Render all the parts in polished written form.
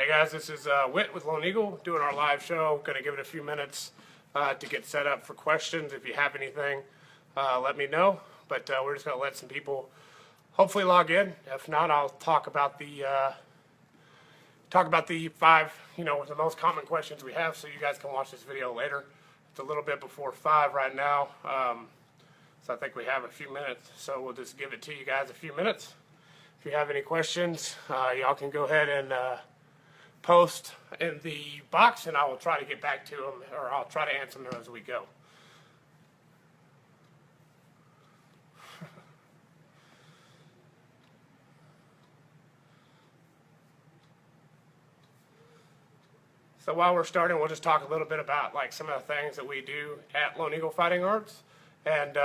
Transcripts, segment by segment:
Hey guys, this is Whit with Lone Eagle doing our live show. Going to give it a few minutes to get set up for questions. If you have anything, let me know. But we're just going to let some people hopefully log in. If not, I'll talk about the five, the most common questions we have, so you guys can watch this video later. It's a little bit before 5 right now, so I think we have a few minutes. So we'll just give it to you guys a few minutes. If you have any questions, y'all can go ahead and post in the box, and I will try to get back to them, or I'll try to answer them as we go. So while we're starting, we'll just talk a little bit about some of the things that we do at Lone Eagle Fighting Arts, and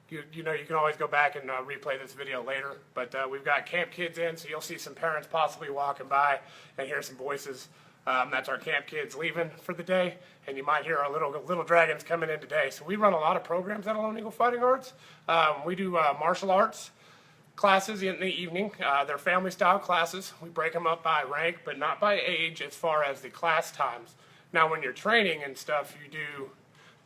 you can always go back and replay this video later, but we've got camp kids in, so you'll see some parents possibly walking by and hear some voices. That's our camp kids leaving for the day, and you might hear our little dragons coming in today. So we run a lot of programs at Lone Eagle Fighting Arts. We do martial arts classes in the evening. They're family style classes. We break them up by rank, but not by age as far as the class times. Now when you're training and stuff, you do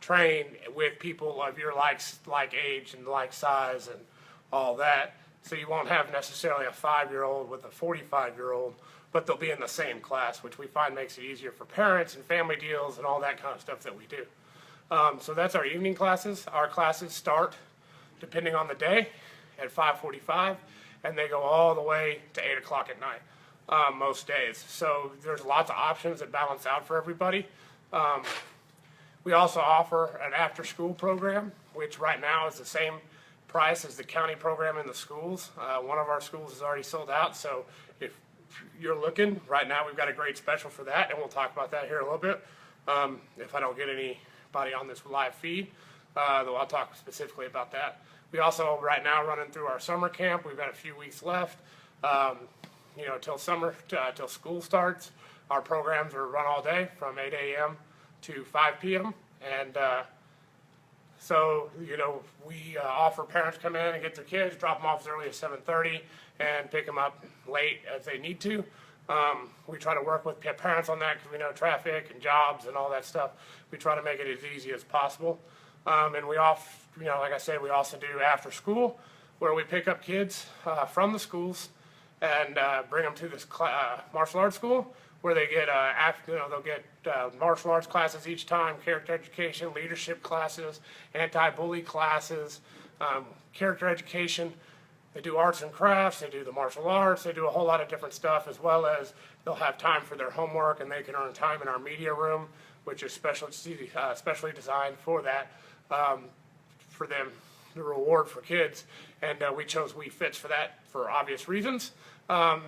train with people of your like age and like size and all that, so you won't have necessarily a 5-year-old with a 45-year-old, but they'll be in the same class, which we find makes it easier for parents and family deals and all that kind of stuff that we do. So that's our evening classes. Our classes start, depending on the day, at 5:45, and they go all the way to 8 o'clock at night most days. So there's lots of options that balance out for everybody. We also offer an after-school program, which right now is the same price as the county program in the schools. One of our schools is already sold out, so if you're looking, right now we've got a great special for that, and we'll talk about that here in a little bit. If I don't get anybody on this live feed, though I'll talk specifically about that. We also, right now, running through our summer camp. We've got a few weeks left, till till school starts. Our programs are run all day from 8 a.m. to 5 p.m. and so we offer parents come in and get their kids, drop them off as early as 7:30, and pick them up late as they need to. We try to work with parents on that because we know traffic and jobs and all that stuff. We try to make it as easy as possible, and we like I said, we also do after school, where we pick up kids from the schools and bring them to this martial arts school, where they get they'll get martial arts classes each time, character education, leadership classes, anti-bully classes, character education. They do arts and crafts, they do the martial arts, they do a whole lot of different stuff, as well as they'll have time for their homework, and they can earn time in our media room, which is specially designed for that, for them, the reward for kids. And we chose Wii Fits for that for obvious reasons.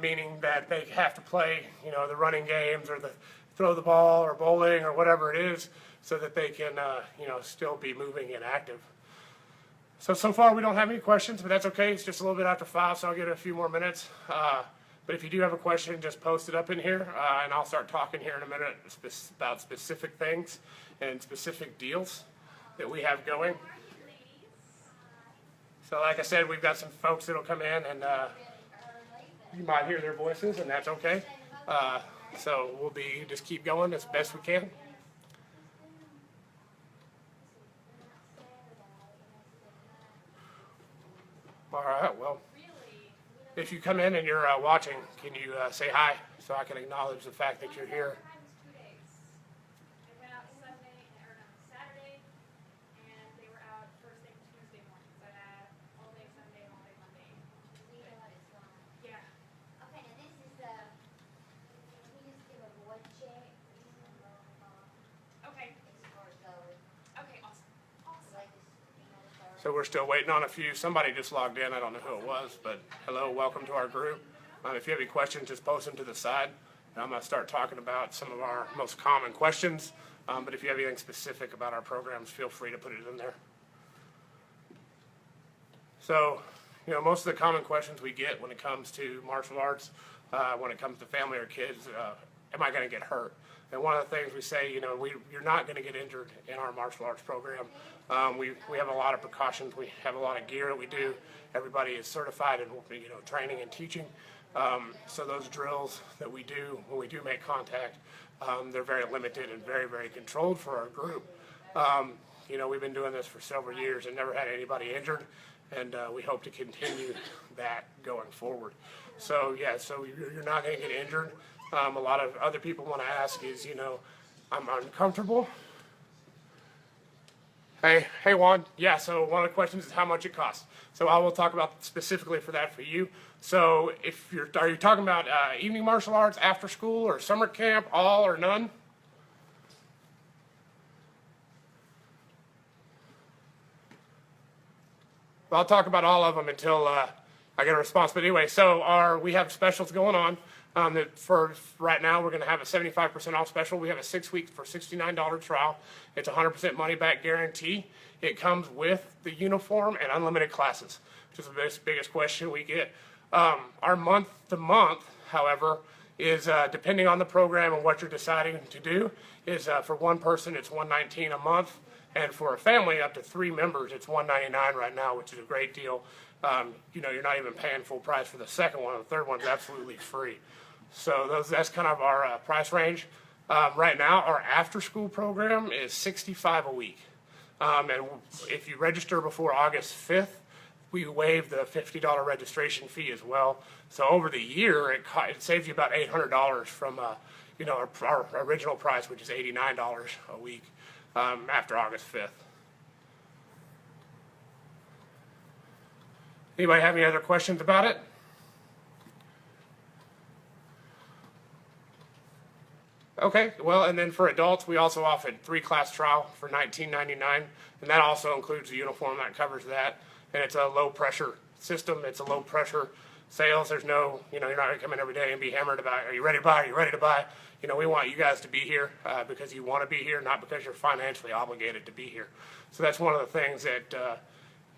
Meaning that they have to play, the running games or the throw the ball or bowling or whatever it is, so that they can, still be moving and active. So far we don't have any questions, but that's okay. It's just a little bit after 5, so I'll give it a few more minutes. But if you do have a question, just post it up in here, and I'll start talking here in a minute about specific things and specific deals that we have going. So like I said, we've got some folks that'll come in, and you might hear their voices, and that's okay. So we'll just keep going as best we can. All right, well, if you come in and you're watching, can you say hi so I can acknowledge the fact that you're here? So we're still waiting on a few. Somebody just logged in. I don't know who it was, but hello, welcome to our group. If you have any questions, just post them to the side. And I'm going to start talking about some of our most common questions. But if you have anything specific about our programs, feel free to put it in there. So, most of the common questions we get when it comes to martial arts, when it comes to family or kids, am I going to get hurt? And one of the things we say, you're not going to get injured in our martial arts program. We have a lot of precautions. We have a lot of gear that we do. Everybody is certified in training and teaching. So those drills that we do when we do make contact, they're very limited and very, very controlled for our group. You know, we've been doing this for several years and never had anybody injured, and we hope to continue that going forward. So yeah, so you're not going to get injured. A lot of other people want to ask is, you know, I'm uncomfortable. Hey Juan, yeah, so one of the questions is how much it costs. So I will talk about specifically for that for you. So if are you talking about evening martial arts, after school, or summer camp, all or none? Well, I'll talk about all of them until I get a response. But anyway, so we have specials going on. For right now, we're going to have a 75% off special. We have a 6 week for $69 trial. It's 100% money back guarantee. It comes with the uniform and unlimited classes, which is the biggest question we get. Our month to month, however, is depending on the program and what you're deciding to do. Is for one person it's $119 a month, and for a family up to 3 members it's $199 right now, which is a great deal. You know, you're not even paying full price for the second one. The third one's absolutely free. So that's kind of our price range. Right now, our after-school program is $65 a week. And if you register before August 5th, we waive the $50 registration fee as well. So over the year, it saves you about $800 from you know, our original price, which is $89 a week after August 5th. Anybody have any other questions about it? Okay, well, and then for adults, we also offered 3-class trial for $19.99, and that also includes the uniform that covers that. And it's a low pressure system. It's a low pressure sales. There's no, you know, you're not going to come in every day and be hammered about, are you ready to buy? Are you ready to buy? You know, we want you guys to be here because you want to be here, not because you're financially obligated to be here. So that's one of the things that,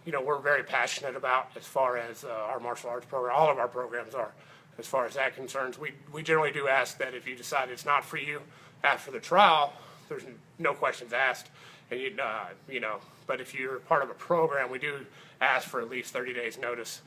you know, we're very passionate about as far as our martial arts program. All of our programs are. As far as that concerns, we generally do ask that if you decide it's not for you after the trial, there's no questions asked, and you know. But if you're part of a program, we do ask for at least 30 days notice,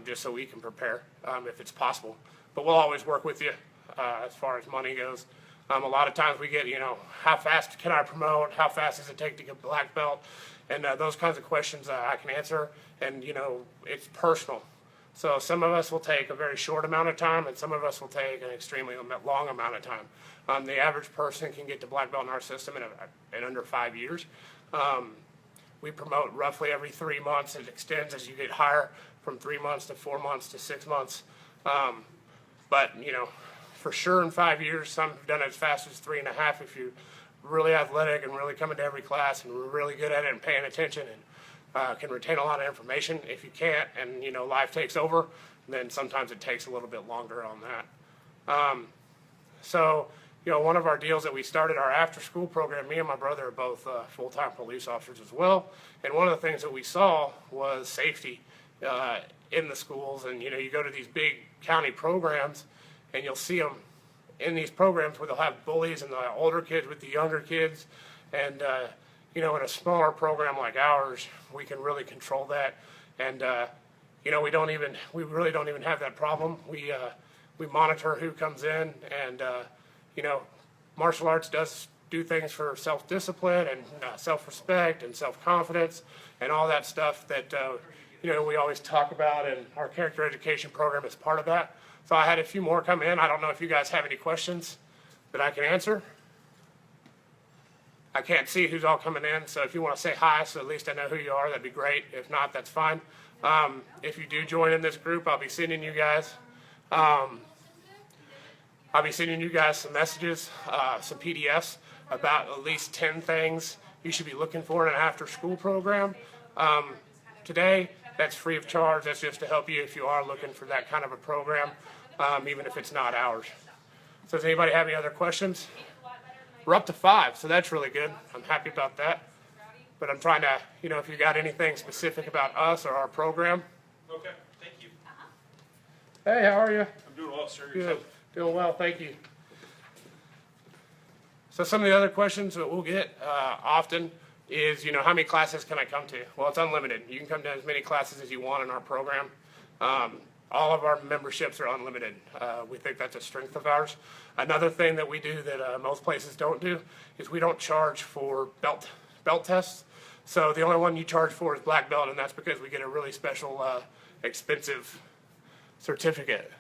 just so we can prepare if it's possible. But we'll always work with you as far as money goes. A lot of times we get, you know, how fast can I promote? How fast does it take to get black belt? And those kinds of questions I can answer, and you know, it's personal. So some of us will take a very short amount of time, and some of us will take an extremely long amount of time. The average person can get to black belt in our system in under 5 years. We promote roughly every 3 months. It extends as you get higher, from 3 months to 4 months to 6 months. But you know, for sure in 5 years, some have done it as fast as 3.5 if you're really athletic and really coming to every class and we're really good at it and paying attention and can retain a lot of information. If you can't, and you know, life takes over, then sometimes it takes a little bit longer on that. So, you know, one of our deals that we started, our after-school program, me and my brother are both full-time police officers as well, and one of the things that we saw was safety in the schools. And you know, you go to these big county programs, and you'll see them in these programs where they'll have bullies and the older kids with the younger kids, and you know, in a smaller program like ours, we can really control that. And you know, we really don't even have that problem. We monitor who comes in, and you know, martial arts does do things for self-discipline and self-respect and self-confidence and all that stuff that you know, we always talk about, and our character education program is part of that. So I had a few more come in. I don't know if you guys have any questions that I can answer. I can't see who's all coming in, so if you want to say hi, so at least I know who you are, that'd be great. If not, that's fine. If you do join in this group, I'll be sending you guys some messages, some PDFs about at least 10 things you should be looking for in an after-school program. Today, that's free of charge. That's just to help you if you are looking for that kind of a program, even if it's not ours. So does anybody have any other questions? We're up to 5, so that's really good. I'm happy about that. But I'm trying to, you know, if you got anything specific about us or our program. Okay, thank you. Hey, how are you? I'm doing well, sir. Good. Doing well, thank you. So some of the other questions that we'll get often is, you know, how many classes can I come to? Well, it's unlimited. You can come to as many classes as you want in our program. all of our memberships are unlimited. We think that's a strength of ours. Another thing that we do that most places don't do is we don't charge for belt tests. So the only one you charge for is black belt, and that's because we get a really special, expensive certificate.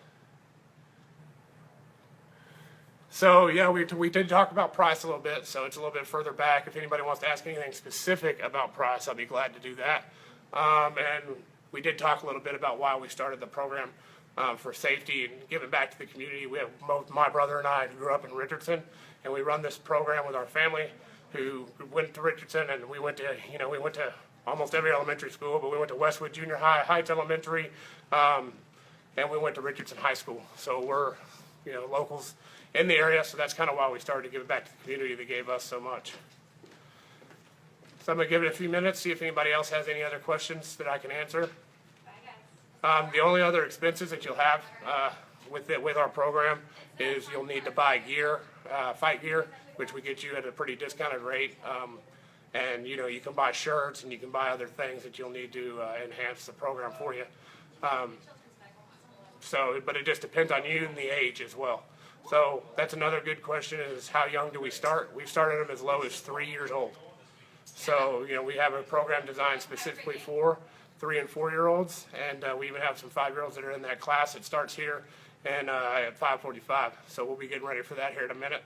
So yeah, we did talk about price a little bit, so it's a little bit further back. If anybody wants to ask anything specific about price, I'll be glad to do that. And we did talk a little bit about why we started the program for safety and giving back to the community. We have both my brother and I grew up in Richardson, and we run this program with our family who went to Richardson, and we went to almost every elementary school, but we went to Westwood Junior High, Heights Elementary, and we went to Richardson High School. So we're locals in the area, so that's kind of why we started to give it back to the community that gave us so much. So I'm going to give it a few minutes, see if anybody else has any other questions that I can answer. The only other expenses that you'll have with our program is you'll need to buy gear, fight gear, which we get you at a pretty discounted rate. And you can buy shirts and you can buy other things that you'll need to enhance the program for you. But it just depends on you and the age as well. So that's another good question is how young do we start? We've started them as low as 3 years old. So, we have a program designed specifically for 3 and 4 year olds, and we even have some 5-year-olds that are in that class. It starts here and at 5:45. So we'll be getting ready for that here in a minute.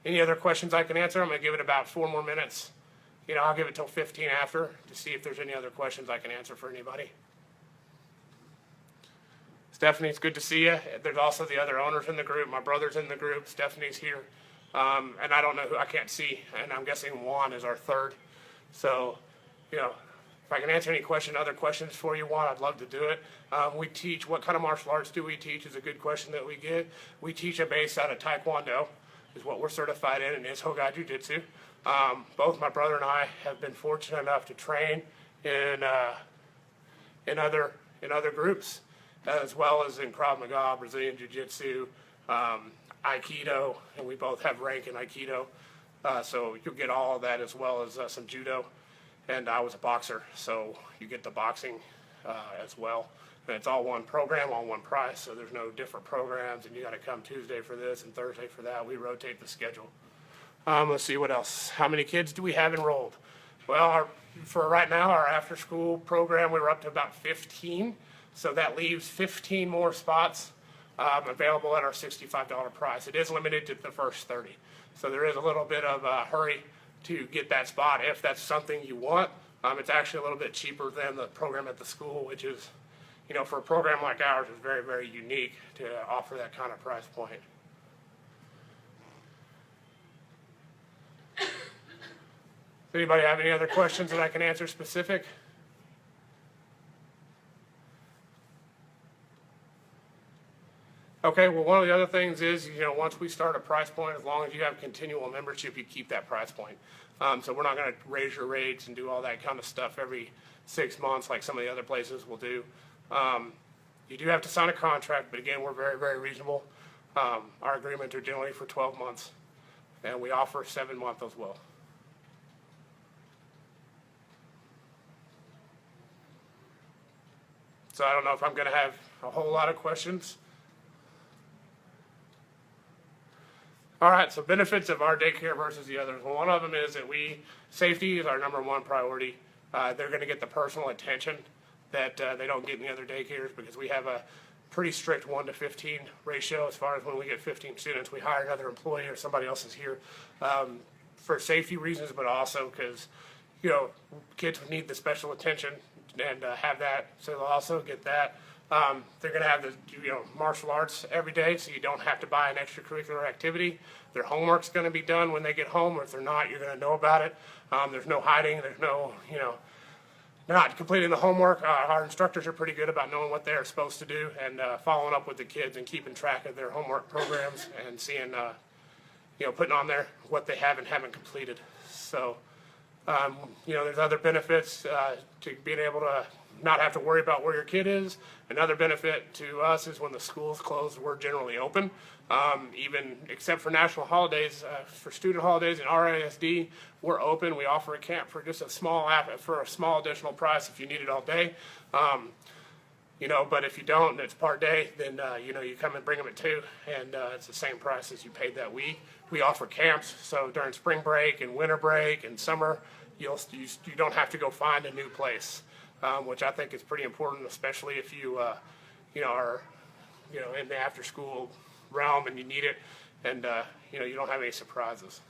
Any other questions I can answer? I'm going to give it about 4 more minutes. I'll give it till 15 after to see if there's any other questions I can answer for anybody. Stephanie, it's good to see you. There's also the other owners in the group. My brother's in the group. Stephanie's here. And I don't know who, I can't see. And I'm guessing Juan is our third. So, if I can answer any other questions for you, Juan, I'd love to do it. We teach, what kind of martial arts do we teach is a good question that we get. We teach a base out of Taekwondo, is what we're certified in, and is Hoga Jiu-Jitsu. Both my brother and I have been fortunate enough to train in other groups, as well as in Krav Maga, Brazilian Jiu-Jitsu, Aikido, and we both have rank in Aikido. So you'll get all of that as well as some Judo. And I was a boxer, so you get the boxing as well. And it's all one program, all one price, so there's no different programs, and you got to come Tuesday for this and Thursday for that. We rotate the schedule. Let's see what else. How many kids do we have enrolled? Well, for right now, our after-school program, we were up to about 15. So that leaves 15 more spots available at our $65 price. It is limited to the first 30. So there is a little bit of a hurry to get that spot if that's something you want. It's actually a little bit cheaper than the program at the school, which is, for a program like ours, is very, very unique to offer that kind of price point. Does anybody have any other questions that I can answer specific? Okay, well, one of the other things is, once we start a price point, as long as you have continual membership, you keep that price point. So we're not going to raise your rates and do all that kind of stuff every 6 months like some of the other places will do. You do have to sign a contract, but again, we're very, very reasonable. Our agreements are generally for 12 months, and we offer 7-month as well. So I don't know if I'm going to have a whole lot of questions. All right, so benefits of our daycare versus the others. Well, one of them is that safety is our #1 priority. They're going to get the personal attention that they don't get in the other daycares because we have a pretty strict 1-to-15 ratio as far as when we get 15 students, we hire another employee or somebody else is here for safety reasons, but also because, kids need the special attention and have that, so they'll also get that. They're going to have the martial arts every day, so you don't have to buy an extracurricular activity. Their homework's going to be done when they get home, or if they're not, you're going to know about it. There's no hiding. There's no, not completing the homework. Our instructors are pretty good about knowing what they're supposed to do and following up with the kids and keeping track of their homework programs and seeing, putting on there what they have and haven't completed. So, there's other benefits to being able to not have to worry about where your kid is. Another benefit to us is when the school's closed, we're generally open. Even except for national holidays, for student holidays and RISD, we're open. We offer a camp for just a small additional price if you need it all day. But if you don't and it's part day, then you come and bring them at 2, and it's the same price as you paid that week. We offer camps, so during spring break and winter break and summer, you don't have to go find a new place, which I think is pretty important, especially if you are in the after school realm and you need it, and you don't have any surprises.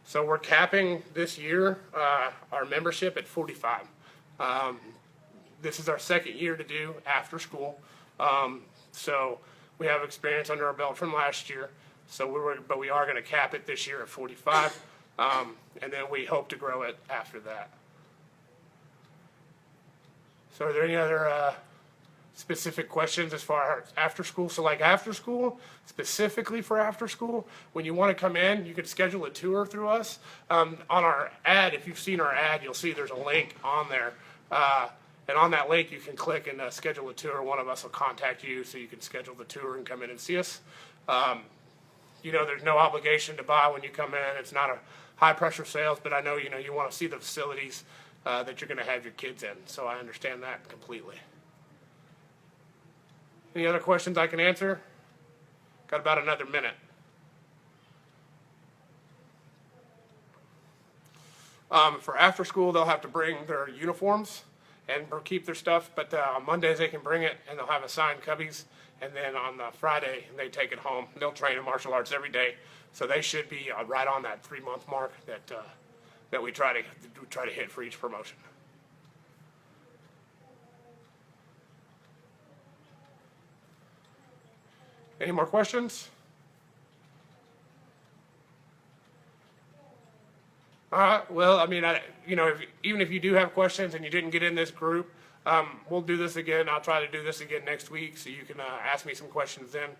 So we're capping this year our membership at 45. This is our second year to do after school, so we have experience under our belt from last year. But we are going to cap it this year at 45, and then we hope to grow it after that. So are there any other specific questions as far as after school? So like after school, specifically for after school, when you want to come in, you can schedule a tour through us. On our ad, if you've seen our ad, you'll see there's a link on there. And on that link, you can click and schedule a tour. One of us will contact you so you can schedule the tour and come in and see us. There's no obligation to buy when you come in. It's not a high pressure sales, but I know, you want to see the facilities that you're going to have your kids in. So I understand that completely. Any other questions I can answer? Got about another minute. For after school, they'll have to bring their uniforms and keep their stuff, but on Mondays they can bring it, and they'll have assigned cubbies, and then on Friday they take it home. They'll train in martial arts every day, so they should be right on that 3-month mark that we try to hit for each promotion. Any more questions? Well, even if you do have questions and you didn't get in this group, we'll do this again. I'll try to do this again next week, so you can ask me some questions then.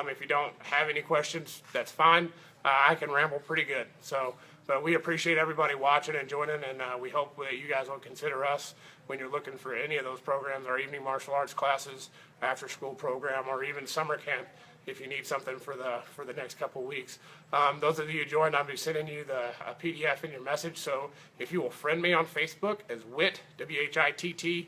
If you don't have any questions, that's fine. I can ramble pretty good. But we appreciate everybody watching and joining, and we hope that you guys will consider us when you're looking for any of those programs, our evening martial arts classes, after school program, or even summer camp if you need something for the next couple of weeks. Those of you who joined, I'll be sending you a PDF in your message, so if you will friend me on Facebook as WHITT, W-H-I-T-T,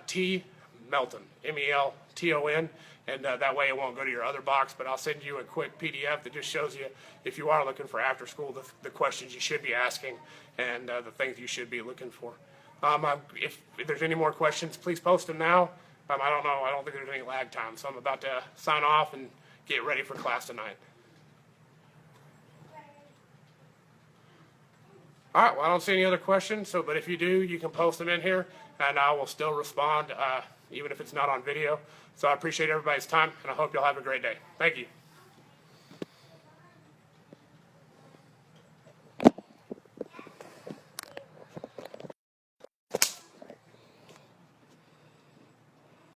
T Melton, M-E-L-T-O-N, and that way it won't go to your other box, but I'll send you a quick PDF that just shows you, if you are looking for after school, the questions you should be asking and the things you should be looking for. If there's any more questions, please post them now. I don't know, I don't think there's any lag time, so I'm about to sign off and get ready for class tonight. All right, well, I don't see any other questions, but if you do, you can post them in here, and I will still respond, even if it's not on video. So I appreciate everybody's time, and I hope you'll have a great day. Thank you.